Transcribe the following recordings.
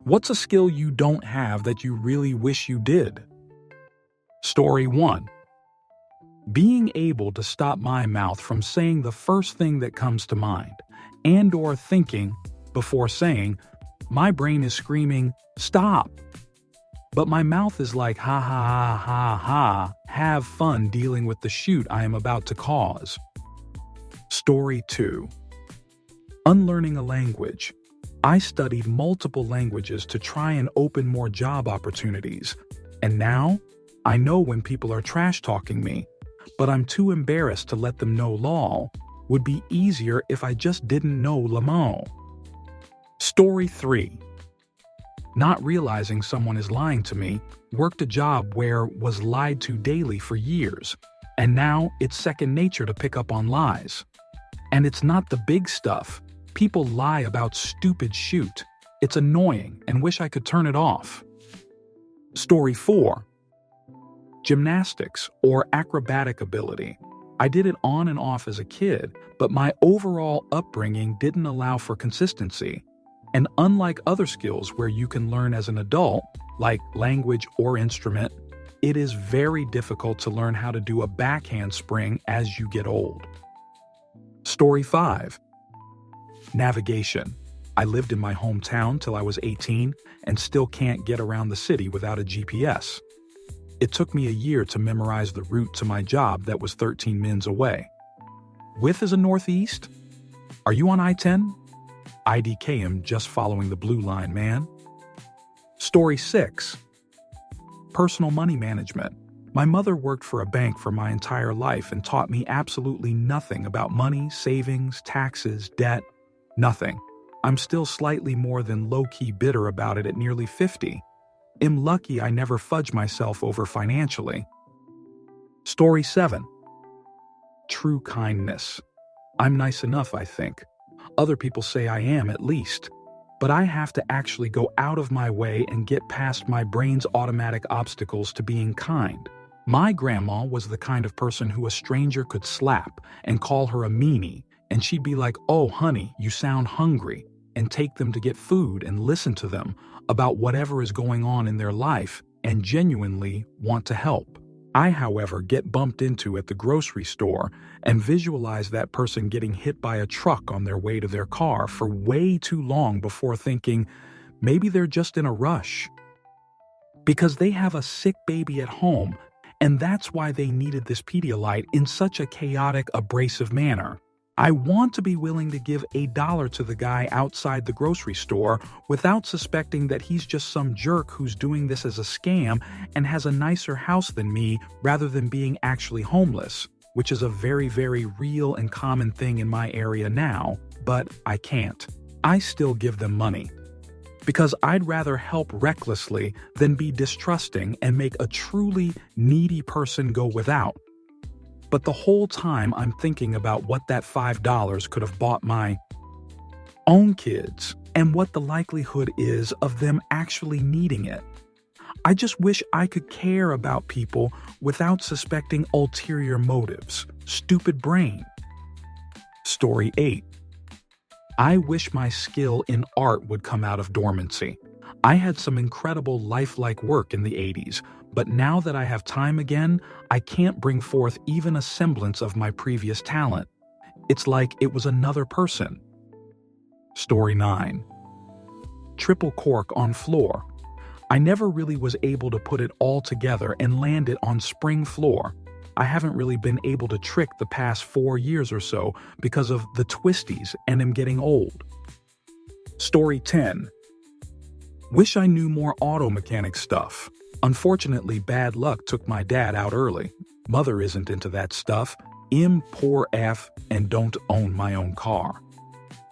What's a skill you don't have that you really wish you did? Story 1. Being able to stop my mouth from saying the first thing that comes to mind, and/or thinking, before saying, my brain is screaming, "Stop!" But my mouth is like, "Ha ha ha ha ha, have fun dealing with the shoot I am about to cause." Story 2. Unlearning a language. I studied multiple languages to try and open more job opportunities, and now I know when people are trash talking me, but I'm too embarrassed to let them know lol. Would be easier if I just didn't know lamo. Story 3. Not realizing someone is lying to me, worked a job where was lied to daily for years, and now it's second nature to pick up on lies. And it's not the big stuff. People lie about stupid shoot. It's annoying and wish I could turn it off. Story 4. Gymnastics or acrobatic ability. I did it on and off as a kid, but my overall upbringing didn't allow for consistency. And unlike other skills where you can learn as an adult, like language or instrument, it is very difficult to learn how to do a backhand spring as you get old. Story 5. Navigation. I lived in my hometown till I was 18 and still can't get around the city without a GPS. It took me a year to memorize the route to my job that was 13 minutes away. Width is a northeast? Are you on I-10? IDKM just following the blue line, man. Story 6. Personal money management. My mother worked for a bank for my entire life and taught me absolutely nothing about money, savings, taxes, debt. Nothing. I'm still slightly more than low-key bitter about it at nearly 50. Am lucky I never fudge myself over financially. Story 7. True kindness. I'm nice enough, I think. Other people say I am, at least. But I have to actually go out of my way and get past my brain's automatic obstacles to being kind. My grandma was the kind of person who a stranger could slap and call her a meanie, and she'd be like, "Oh, honey, you sound hungry," and take them to get food and listen to them about whatever is going on in their life and genuinely want to help. I, however, get bumped into at the grocery store and visualize that person getting hit by a truck on their way to their car for way too long before thinking, maybe they're just in a rush. Because they have a sick baby at home, and that's why they needed this Pedialyte in such a chaotic, abrasive manner. I want to be willing to give $1 to the guy outside the grocery store without suspecting that he's just some jerk who's doing this as a scam and has a nicer house than me rather than being actually homeless, which is a very, very real and common thing in my area now, but I can't. I still give them money. Because I'd rather help recklessly than be distrusting and make a truly needy person go without. But the whole time I'm thinking about what that $5 could have bought my own kids and what the likelihood is of them actually needing it. I just wish I could care about people without suspecting ulterior motives. Stupid brain. Story 8. I wish my skill in art would come out of dormancy. I had some incredible lifelike work in the 80s, but now that I have time again, I can't bring forth even a semblance of my previous talent. It's like it was another person. Story 9. Triple cork on floor. I never really was able to put it all together and land it on spring floor. I haven't really been able to trick the past 4 years or so because of the twisties and am getting old. Story 10. Wish I knew more auto mechanic stuff. Unfortunately, bad luck took my dad out early. Mother isn't into that stuff. Poor F and don't own my own car.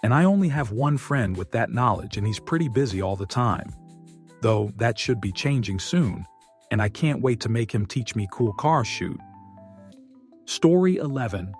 And I only have one friend with that knowledge and he's pretty busy all the time. Though that should be changing soon, and I can't wait to make him teach me cool car shoot. Story 11.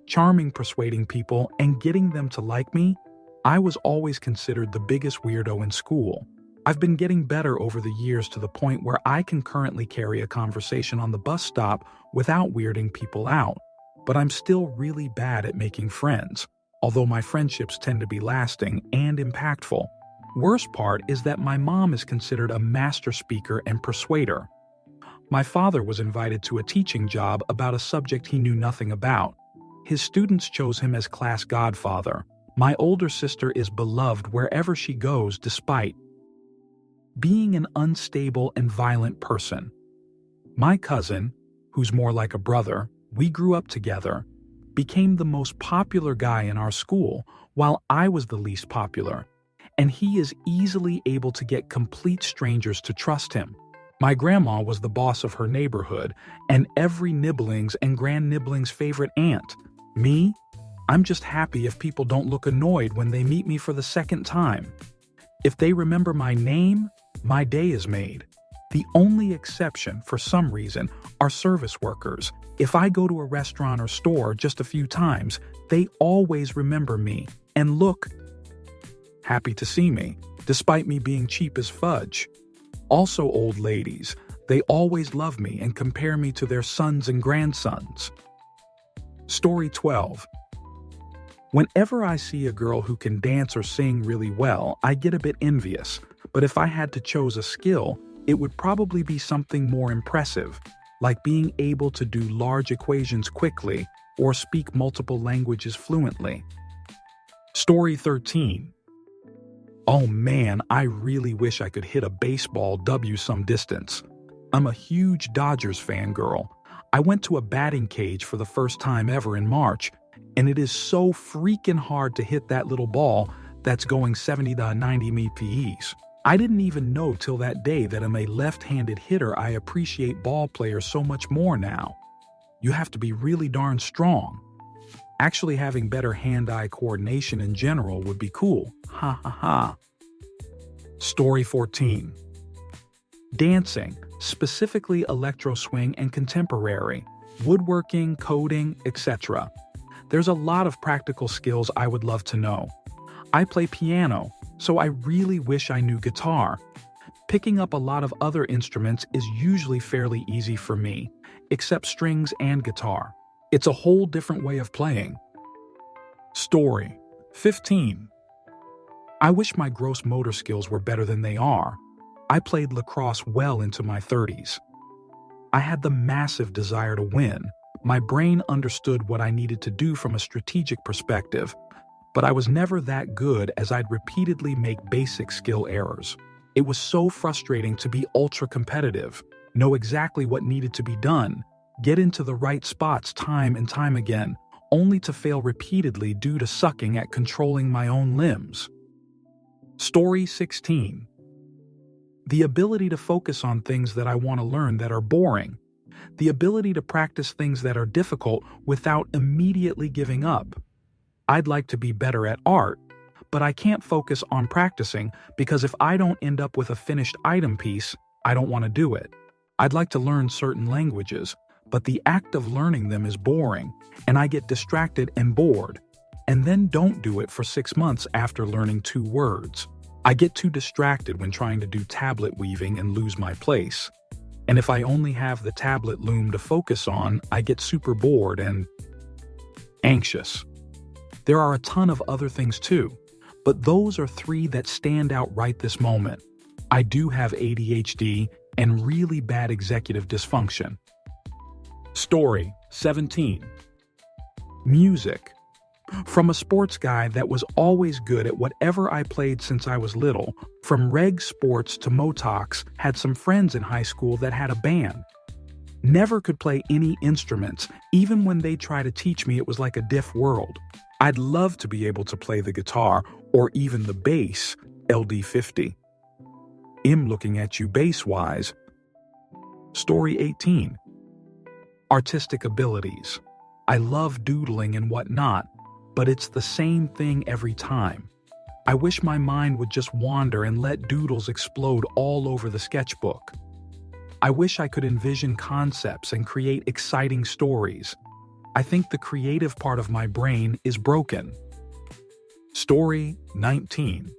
Charming, persuading people and getting them to like me. I was always considered the biggest weirdo in school. I've been getting better over the years to the point where I can currently carry a conversation on the bus stop without weirding people out. But I'm still really bad at making friends, although my friendships tend to be lasting and impactful. Worst part is that my mom is considered a master speaker and persuader. My father was invited to a teaching job about a subject he knew nothing about. His students chose him as class godfather. My older sister is beloved wherever she goes despite being an unstable and violent person. My cousin, who's more like a brother, we grew up together, became the most popular guy in our school while I was the least popular, and he is easily able to get complete strangers to trust him. My grandma was the boss of her neighborhood and every nibbling's and grand nibbling's favorite aunt. Me? I'm just happy if people don't look annoyed when they meet me for the second time. If they remember my name, my day is made. The only exception, for some reason, are service workers. If I go to a restaurant or store just a few times, they always remember me and look happy to see me, despite me being cheap as fudge. Also old ladies, they always love me and compare me to their sons and grandsons. Story 12. Whenever I see a girl who can dance or sing really well, I get a bit envious. But if I had to choose a skill, it would probably be something more impressive, like being able to do large equations quickly or speak multiple languages fluently. Story 13. Oh man, I really wish I could hit a baseball W some distance. I'm a huge Dodgers fangirl. I went to a batting cage for the first time ever in March, and it is so freaking hard to hit that little ball that's going 70 to 90 mph. I didn't even know till that day that I'm a left-handed hitter. I appreciate ball players so much more now. You have to be really darn strong. Actually having better hand-eye coordination in general would be cool. Ha ha ha. Story 14. Dancing, specifically electro swing and contemporary, woodworking, coding, etc. There's a lot of practical skills I would love to know. I play piano, so I really wish I knew guitar. Picking up a lot of other instruments is usually fairly easy for me, except strings and guitar. It's a whole different way of playing. Story 15. I wish my gross motor skills were better than they are. I played lacrosse well into my 30s. I had the massive desire to win. My brain understood what I needed to do from a strategic perspective, but I was never that good as I'd repeatedly make basic skill errors. It was so frustrating to be ultra competitive, know exactly what needed to be done, get into the right spots time and time again, only to fail repeatedly due to sucking at controlling my own limbs. Story 16. The ability to focus on things that I want to learn that are boring. The ability to practice things that are difficult without immediately giving up. I'd like to be better at art, but I can't focus on practicing because if I don't end up with a finished item piece, I don't want to do it. I'd like to learn certain languages, but the act of learning them is boring, and I get distracted and bored, and then don't do it for 6 months after learning 2 words. I get too distracted when trying to do tablet weaving and lose my place. And if I only have the tablet loom to focus on, I get super bored and anxious. There are a ton of other things too, but those are 3 that stand out right this moment. I do have ADHD and really bad executive dysfunction. Story 17. Music. From a sports guy that was always good at whatever I played since I was little, from reg sports to Motox, had some friends in high school that had a band. Never could play any instruments, even when they tried to teach me it was like a diff world. I'd love to be able to play the guitar, or even the bass, LD50. Looking at you bass-wise. Story 18. Artistic abilities. I love doodling and whatnot, but it's the same thing every time. I wish my mind would just wander and let doodles explode all over the sketchbook. I wish I could envision concepts and create exciting stories. I think the creative part of my brain is broken. Story 19.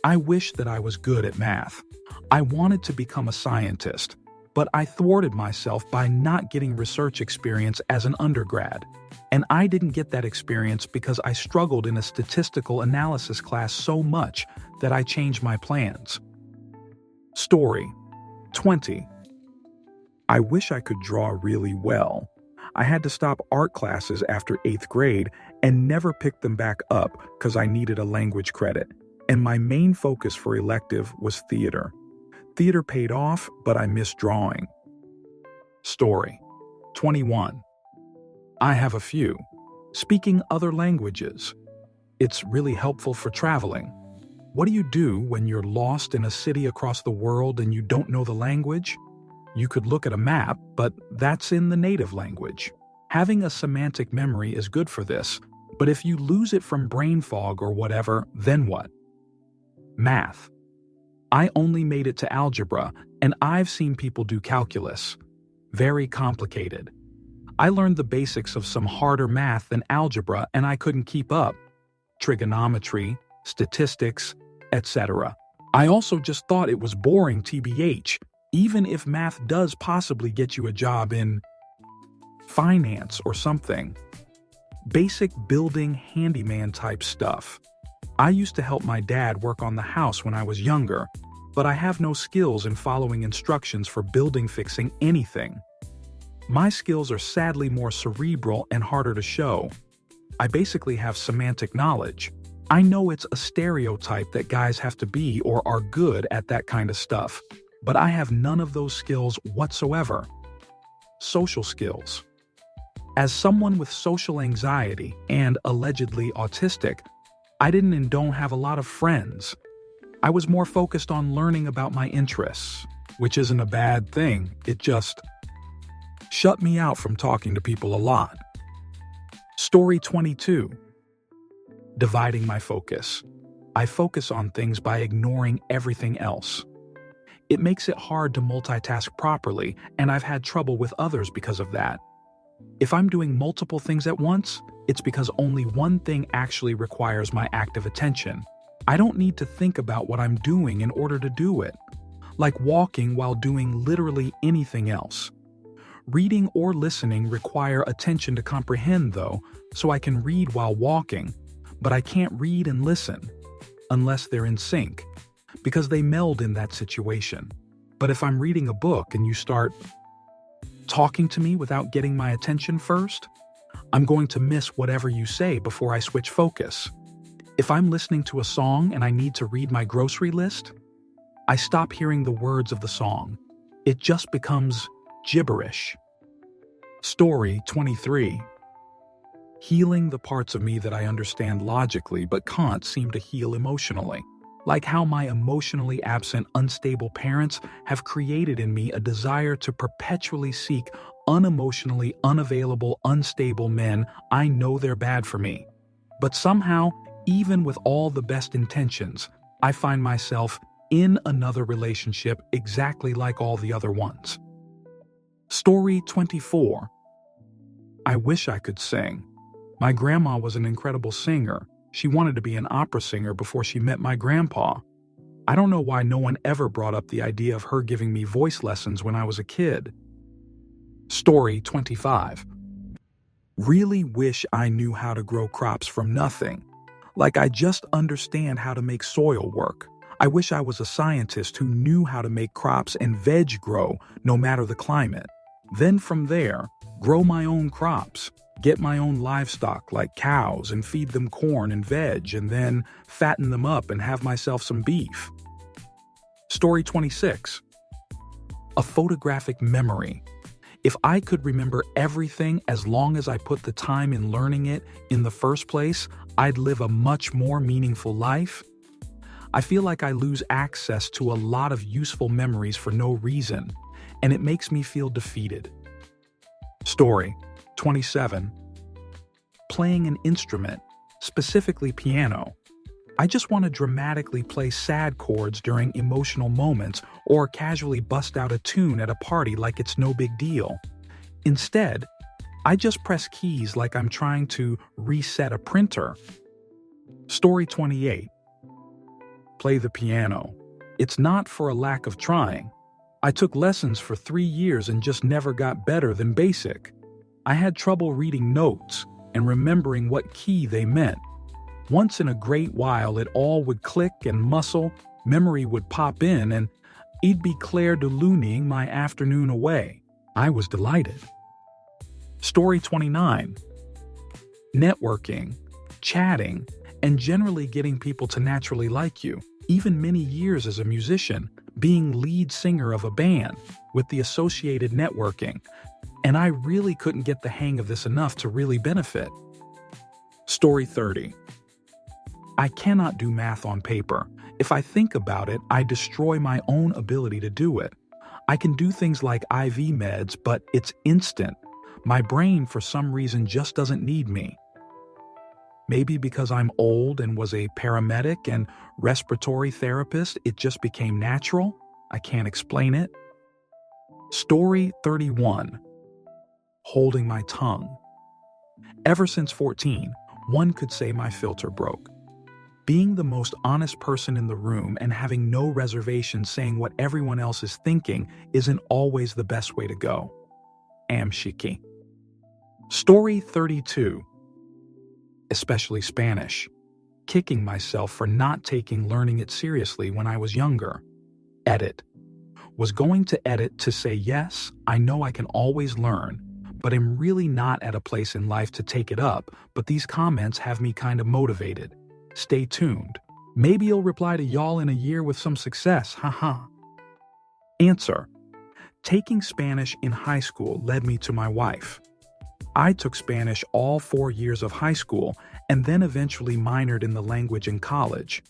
I wish that I was good at math. I wanted to become a scientist, but I thwarted myself by not getting research experience as an undergrad. And I didn't get that experience because I struggled in a statistical analysis class so much that I changed my plans. Story 20. I wish I could draw really well. I had to stop art classes after 8th grade and never picked them back up because I needed a language credit, and my main focus for elective was theater. Theater paid off, but I missed drawing. Story 21. I have a few. Speaking other languages. It's really helpful for traveling. What do you do when you're lost in a city across the world and you don't know the language? You could look at a map, but that's in the native language. Having a semantic memory is good for this, but if you lose it from brain fog or whatever, then what? Math. I only made it to algebra, and I've seen people do calculus. Very complicated. I learned the basics of some harder math than algebra, and I couldn't keep up. Trigonometry, statistics, etc. I also just thought it was boring TBH, even if math does possibly get you a job in finance or something. Basic building handyman type stuff. I used to help my dad work on the house when I was younger, but I have no skills in following instructions for building fixing anything. My skills are sadly more cerebral and harder to show. I basically have semantic knowledge. I know it's a stereotype that guys have to be or are good at that kind of stuff, but I have none of those skills whatsoever. Social skills. As someone with social anxiety and allegedly autistic, I didn't and don't have a lot of friends. I was more focused on learning about my interests, which isn't a bad thing. It just shut me out from talking to people a lot. Story 22. Dividing my focus. I focus on things by ignoring everything else. It makes it hard to multitask properly, and I've had trouble with others because of that. If I'm doing multiple things at once, it's because only one thing actually requires my active attention. I don't need to think about what I'm doing in order to do it, like walking while doing literally anything else. Reading or listening require attention to comprehend though, so I can read while walking, but I can't read and listen, unless they're in sync, because they meld in that situation. But if I'm reading a book and you start talking to me without getting my attention first, I'm going to miss whatever you say before I switch focus. If I'm listening to a song and I need to read my grocery list, I stop hearing the words of the song. It just becomes gibberish. Story 23. Healing the parts of me that I understand logically but can't seem to heal emotionally. Like how my emotionally absent, unstable parents have created in me a desire to perpetually seek unemotionally unavailable, unstable men. I know they're bad for me. But somehow, even with all the best intentions, I find myself in another relationship exactly like all the other ones. Story 24. I wish I could sing. My grandma was an incredible singer. She wanted to be an opera singer before she met my grandpa. I don't know why no one ever brought up the idea of her giving me voice lessons when I was a kid. Story 25. Really wish I knew how to grow crops from nothing. Like I just understand how to make soil work. I wish I was a scientist who knew how to make crops and veg grow no matter the climate. Then from there, grow my own crops, get my own livestock like cows and feed them corn and veg and then fatten them up and have myself some beef. Story 26. A photographic memory. If I could remember everything as long as I put the time in learning it in the first place, I'd live a much more meaningful life. I feel like I lose access to a lot of useful memories for no reason, and it makes me feel defeated. Story 27. Playing an instrument, specifically piano. I just want to dramatically play sad chords during emotional moments or casually bust out a tune at a party like it's no big deal. Instead, I just press keys like I'm trying to reset a printer. Story 28. Play the piano. It's not for a lack of trying. I took lessons for 3 years and just never got better than basic. I had trouble reading notes and remembering what key they meant. Once in a great while, it all would click and muscle, memory would pop in, and it'd be Claire de Luning my afternoon away. I was delighted. Story 29. Networking, chatting, and generally getting people to naturally like you. Even many years as a musician, being lead singer of a band with the associated networking, and I really couldn't get the hang of this enough to really benefit. Story 30. I cannot do math on paper. If I think about it, I destroy my own ability to do it. I can do things like IV meds, but it's instant. My brain, for some reason, just doesn't need me. Maybe because I'm old and was a paramedic and respiratory therapist, it just became natural. I can't explain it. Story 31. Holding my tongue. Ever since 14, one could say my filter broke. Being the most honest person in the room and having no reservations saying what everyone else is thinking isn't always the best way to go. Amshiki. Story 32. Especially Spanish. Kicking myself for not taking learning it seriously when I was younger. Edit. Was going to edit to say yes, I know I can always learn, but I'm really not at a place in life to take it up, but these comments have me kind of motivated. Stay tuned. Maybe you'll reply to y'all in a year with some success, haha. Answer. Taking Spanish in high school led me to my wife. I took Spanish all 4 years of high school and then eventually minored in the language in college.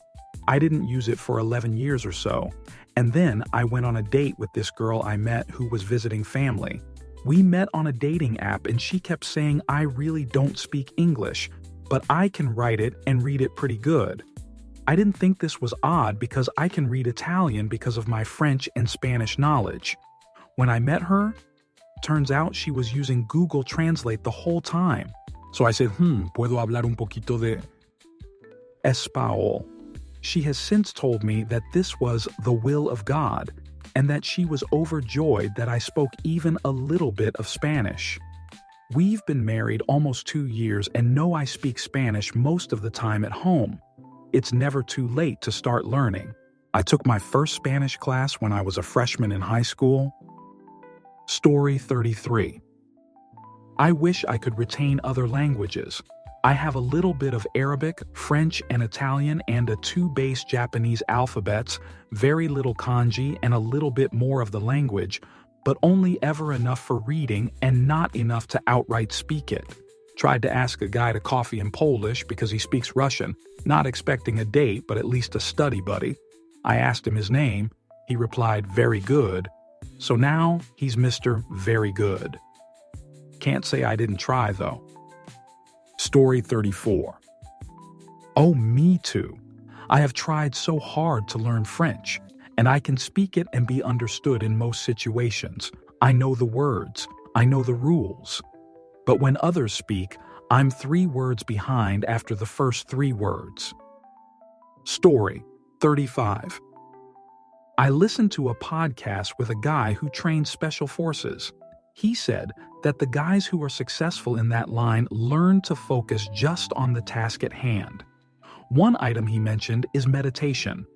I didn't use it for 11 years or so, and then I went on a date with this girl I met who was visiting family. We met on a dating app and she kept saying I really don't speak English, but I can write it and read it pretty good. I didn't think this was odd because I can read Italian because of my French and Spanish knowledge. When I met her, turns out she was using Google Translate the whole time. So I said, puedo hablar un poquito de español. She has since told me that this was the will of God and that she was overjoyed that I spoke even a little bit of Spanish. We've been married almost 2 years and know I speak Spanish most of the time at home. It's never too late to start learning. I took my first Spanish class when I was a freshman in high school. Story 33. I wish I could retain other languages. I have a little bit of Arabic, French, and Italian and a 2 base Japanese alphabets, very little kanji, and a little bit more of the language, but only ever enough for reading and not enough to outright speak it. Tried to ask a guy to coffee in Polish because he speaks Russian, not expecting a date but at least a study buddy. I asked him his name. He replied, "Very good." So now he's Mr. Very Good. Can't say I didn't try though. Story 34. Oh, me too. I have tried so hard to learn French, and I can speak it and be understood in most situations. I know the words. I know the rules. But when others speak, I'm 3 words behind after the first 3 words. Story 35. I listened to a podcast with a guy who trains special forces. He said that the guys who are successful in that line learn to focus just on the task at hand. One item he mentioned is meditation.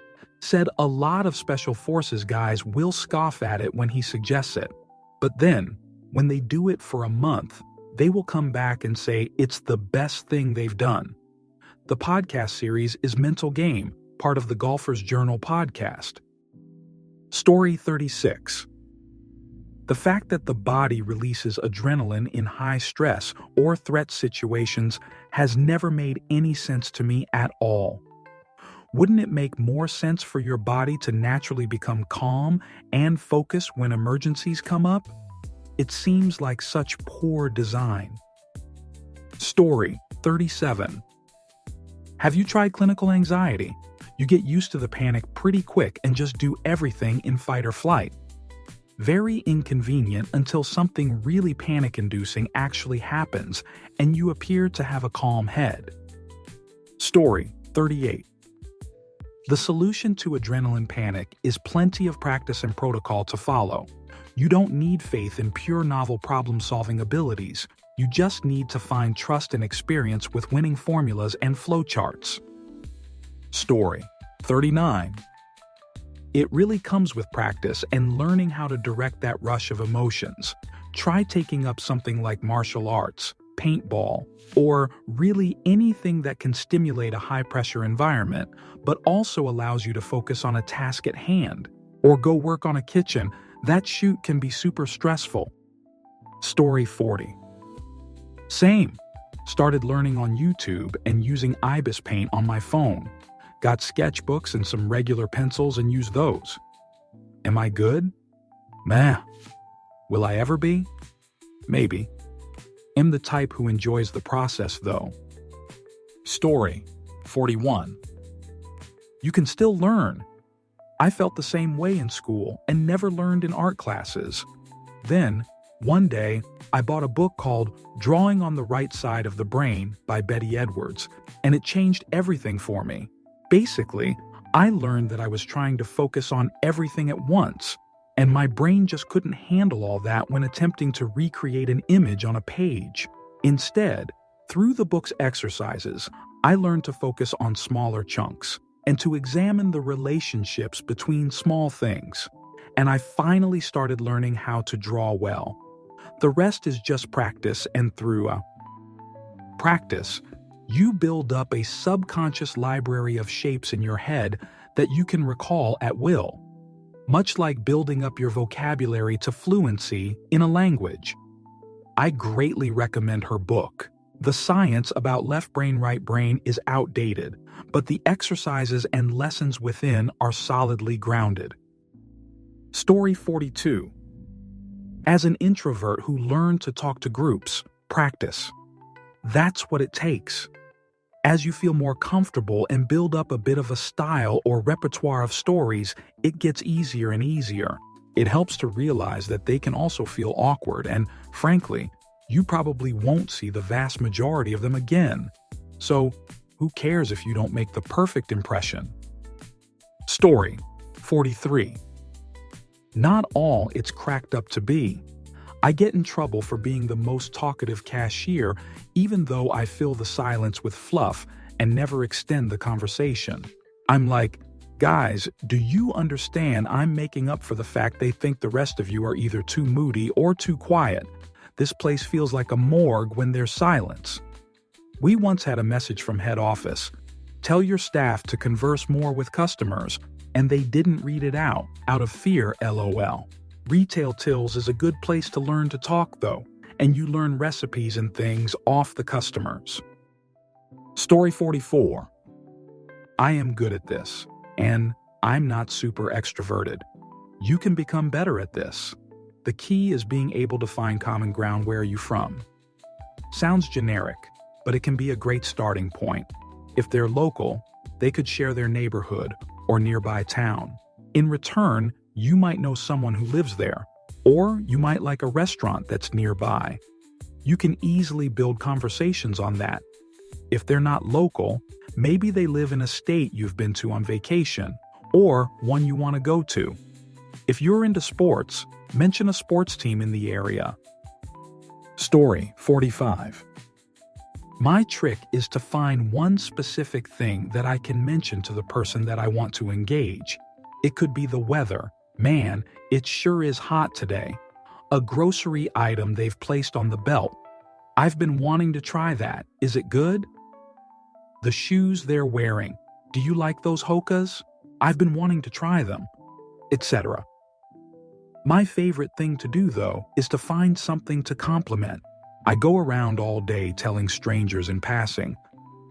Said a lot of special forces guys will scoff at it when he suggests it. But then, when they do it for a month, they will come back and say it's the best thing they've done. The podcast series is Mental Game, part of the Golfer's Journal podcast. Story 36. The fact that the body releases adrenaline in high stress or threat situations has never made any sense to me at all. Wouldn't it make more sense for your body to naturally become calm and focus when emergencies come up? It seems like such poor design. Story 37. Have you tried clinical anxiety? You get used to the panic pretty quick and just do everything in fight or flight. Very inconvenient until something really panic-inducing actually happens and you appear to have a calm head. Story 38. The solution to adrenaline panic is plenty of practice and protocol to follow. You don't need faith in pure novel problem-solving abilities. You just need to find trust and experience with winning formulas and flowcharts. Story 39. It really comes with practice and learning how to direct that rush of emotions. Try taking up something like martial arts, paintball, or really anything that can stimulate a high-pressure environment, but also allows you to focus on a task at hand. Or go work on a kitchen. That shoot can be super stressful. Story 40. Same. Started learning on YouTube and using ibis paint on my phone. Got sketchbooks and some regular pencils and use those. Am I good? Meh. Will I ever be? Maybe. Am the type who enjoys the process though. Story 41. You can still learn. I felt the same way in school and never learned in art classes. Then, one day, I bought a book called Drawing on the Right Side of the Brain by Betty Edwards, and it changed everything for me. Basically, I learned that I was trying to focus on everything at once, and my brain just couldn't handle all that when attempting to recreate an image on a page. Instead, through the book's exercises, I learned to focus on smaller chunks and to examine the relationships between small things. And I finally started learning how to draw well. The rest is just practice, and through practice, you build up a subconscious library of shapes in your head that you can recall at will, much like building up your vocabulary to fluency in a language. I greatly recommend her book. The science about left brain, right brain is outdated, but the exercises and lessons within are solidly grounded. Story 42. As an introvert who learned to talk to groups, practice. That's what it takes. As you feel more comfortable and build up a bit of a style or repertoire of stories, it gets easier and easier. It helps to realize that they can also feel awkward, and frankly, you probably won't see the vast majority of them again. So, who cares if you don't make the perfect impression? Story 43. Not all it's cracked up to be. I get in trouble for being the most talkative cashier, even though I fill the silence with fluff and never extend the conversation. I'm like, guys, do you understand I'm making up for the fact they think the rest of you are either too moody or too quiet? This place feels like a morgue when there's silence. We once had a message from head office. Tell your staff to converse more with customers, and they didn't read it out of fear, LOL. Retail tills is a good place to learn to talk though, and you learn recipes and things off the customers. Story 44. I am good at this, and I'm not super extroverted. You can become better at this. The key is being able to find common ground. Where are you from? Sounds generic, but it can be a great starting point. If they're local, they could share their neighborhood or nearby town. In return, you might know someone who lives there, or you might like a restaurant that's nearby. You can easily build conversations on that. If they're not local, maybe they live in a state you've been to on vacation, or one you want to go to. If you're into sports, mention a sports team in the area. Story 45. My trick is to find one specific thing that I can mention to the person that I want to engage. It could be the weather. Man, it sure is hot today. A grocery item they've placed on the belt. I've been wanting to try that. Is it good? The shoes they're wearing. Do you like those Hokas? I've been wanting to try them. Etc. My favorite thing to do, though, is to find something to compliment. I go around all day telling strangers in passing,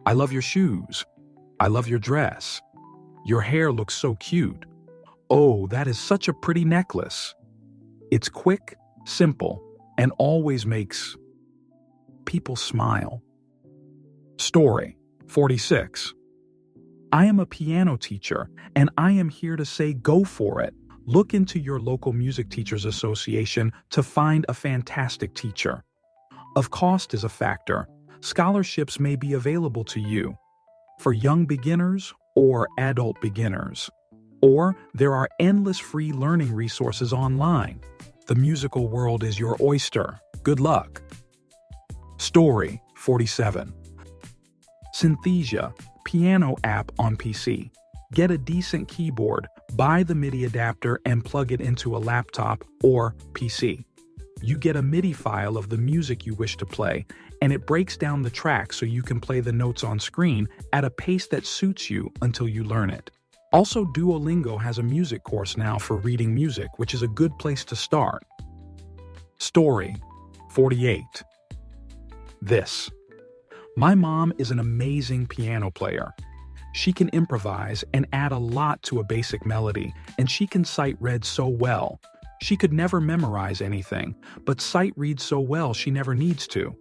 I love your shoes. I love your dress. Your hair looks so cute. Oh, that is such a pretty necklace. It's quick, simple, and always makes people smile. Story 46. I am a piano teacher, and I am here to say go for it. Look into your local music teachers association to find a fantastic teacher. If cost is a factor, scholarships may be available to you for young beginners or adult beginners. Or there are endless free learning resources online. The musical world is your oyster. Good luck. Story 47. Synthesia, piano app on PC. Get a decent keyboard, buy the MIDI adapter and plug it into a laptop or PC. You get a MIDI file of the music you wish to play, and it breaks down the track so you can play the notes on screen at a pace that suits you until you learn it. Also, Duolingo has a music course now for reading music, which is a good place to start. Story 48. This. My mom is an amazing piano player. She can improvise and add a lot to a basic melody, and she can sight read so well. She could never memorize anything, but sight reads so well she never needs to.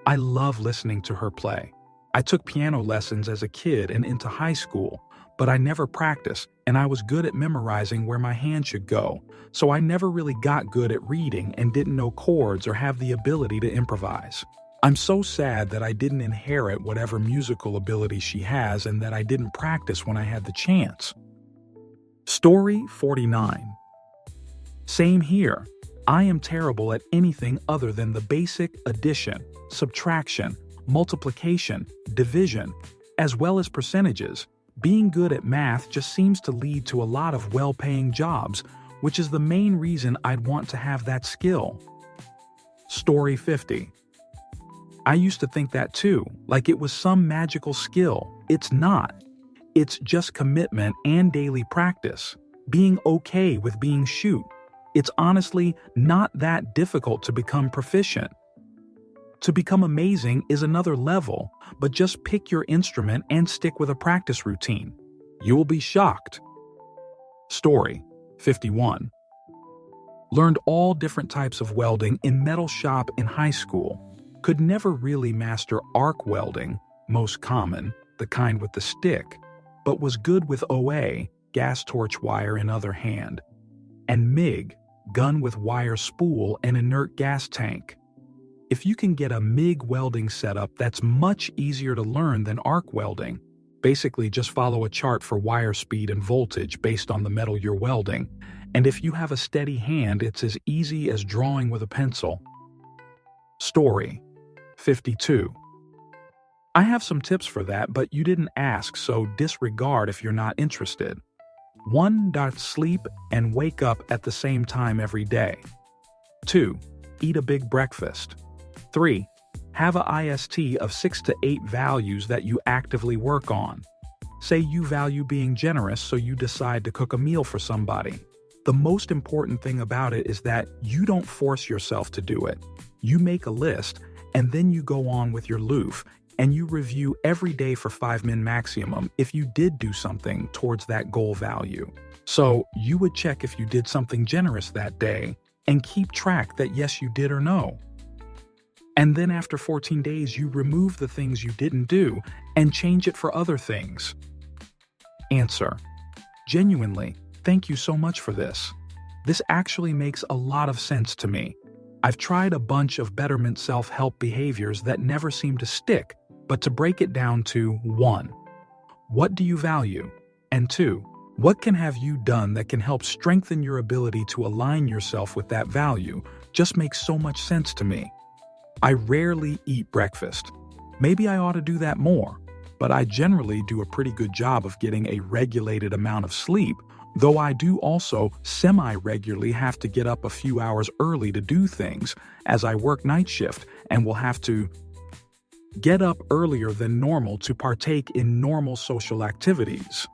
I love listening to her play. I took piano lessons as a kid and into high school, but I never practiced, and I was good at memorizing where my hand should go, so I never really got good at reading and didn't know chords or have the ability to improvise. I'm so sad that I didn't inherit whatever musical ability she has and that I didn't practice when I had the chance. Story 49. Same here. I am terrible at anything other than the basic addition, subtraction, multiplication, division, as well as percentages. Being good at math just seems to lead to a lot of well-paying jobs, which is the main reason I'd want to have that skill. Story 50. I used to think that too, like it was some magical skill. It's not. It's just commitment and daily practice. Being okay with being shoot. It's honestly not that difficult to become proficient. To become amazing is another level, but just pick your instrument and stick with a practice routine. You will be shocked. Story 51. Learned all different types of welding in metal shop in high school. Could never really master arc welding, most common, the kind with the stick, but was good with OA, gas torch wire in other hand, and MIG, gun with wire spool and inert gas tank. If you can get a MIG welding setup, that's much easier to learn than arc welding. Basically, just follow a chart for wire speed and voltage based on the metal you're welding, and if you have a steady hand, it's as easy as drawing with a pencil. Story 52. I have some tips for that, but you didn't ask, so disregard if you're not interested. 1. Sleep and wake up at the same time every day. 2. Eat a big breakfast. 3. Have a IST of 6 to 8 values that you actively work on. Say you value being generous, so you decide to cook a meal for somebody. The most important thing about it is that you don't force yourself to do it. You make a list, and then you go on with your loof, and you review every day for 5 min maximum if you did do something towards that goal value. So you would check if you did something generous that day, and keep track that yes you did or no. And then after 14 days you remove the things you didn't do, and change it for other things. Answer. Genuinely, thank you so much for this. This actually makes a lot of sense to me. I've tried a bunch of betterment self-help behaviors that never seem to stick, but to break it down to 1. What do you value? And 2. What can have you done that can help strengthen your ability to align yourself with that value just makes so much sense to me. I rarely eat breakfast. Maybe I ought to do that more, but I generally do a pretty good job of getting a regulated amount of sleep, though I do also semi-regularly have to get up a few hours early to do things, as I work night shift and will have to get up earlier than normal to partake in normal social activities.